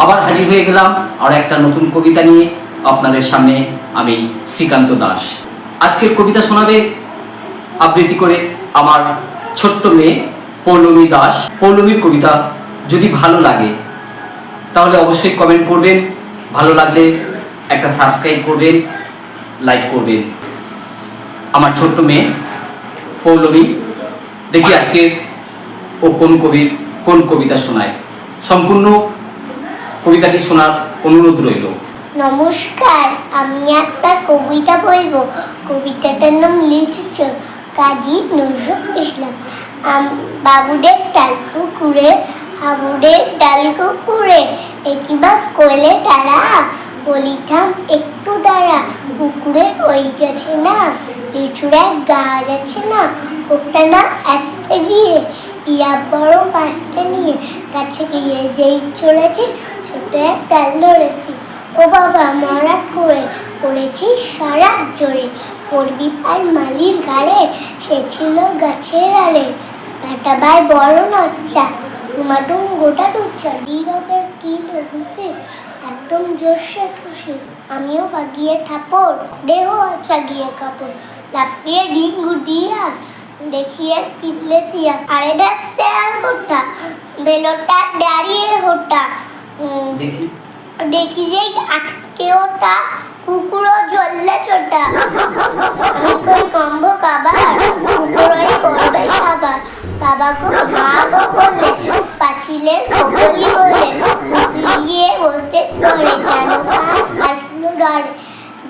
আবার হাজির হয়ে গেলাম আর একটা নতুন কবিতা নিয়ে আপনাদের সামনে। আমি শ্রীকান্ত দাস। আজকের কবিতা শোনাবে আবৃত্তি করে আমার ছোট্ট মেয়ে পৌলমী দাস। পৌলমীর কবিতা যদি ভালো লাগে তাহলে অবশ্যই কমেন্ট করবেন, ভালো লাগলে একটা সাবস্ক্রাইব করবেন, লাইক করবেন। আমার ছোট্ট মেয়ে পৌলমী, দেখি আজকে ও কোন কবিতা শোনায়। সম্পূর্ণ কবিতাটি শোনার অনুরোধ রইল। নমস্কার, আমি একটা কবিতা বলবো। কবিতাটার নাম লিখেছ কাজী নজরুল ইসলাম। বাবুদের ডাল পুকুরে, হাবুদের ডাল কুকুরে, একই বাস কোয়েলে তারা, বলিথাম একটু দাঁড়া। পুকুরে ওই গেছে না, লিচুড়ে গাছ আছে না, ওটা না আসতে গিয়ে ইয়া বড় গাছটা নিয়ে কাছে গিয়ে যেই চলেছে ছোট এক ডাল ধরেছি। ও বাবা মরা করে পড়েছি সারা জোরে, পড়বি আর মালির ঘাড়ে, সে ছিল গাছের আড়ে। বেটা ভাই বড় নচ্চা, উমাটুম গোটা টুচ্ছা, নীরবের কি লগুছে একদম জোরসে খুশি। আমিও বাগিয়ে ঠাপড়, দেহ আচ্ছা গিয়ে কাপড়, লাফিয়ে ডিঙ্গু দিয়া দেখিয়ে পিটলে সিয়া। আরে ডাসছে আলকোটা, বেলোটা দাঁড়িয়ে হোটা, দেখি যে আটকে ওটা, কুকুরও জ্বললে ছোটা। আমি কই কম্ভ কাবার, কুকুরই করবে সাবার। বাবাকে ভাগো বলে পাঁচিলের কবলি বলে, গিয়ে বলতে ডরে যেন কান আসলো ডরে।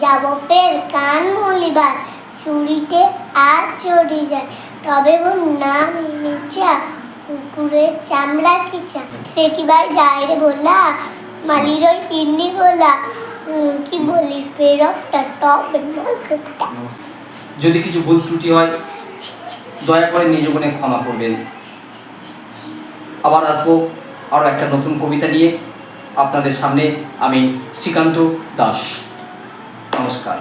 যাবো ফের কান মলিবার, চুরিতে আর চড়ি যায়। তবে বোন নাম নিচা, কুকুরের চামড়া কিচা। সে কি ভাই যায় রে বলা, মালির ওই পিন্ডি গোলা, কি বলি পেরপটা টপ নলকটা। যদি কিছু ভুল ত্রুটি হয় দয়া করে নিজ গুণে ক্ষমা করবেন। আবার আসবো আরও একটা নতুন কবিতা নিয়ে আপনাদের সামনে। আমি শ্রীকান্ত দাস। নমস্কার।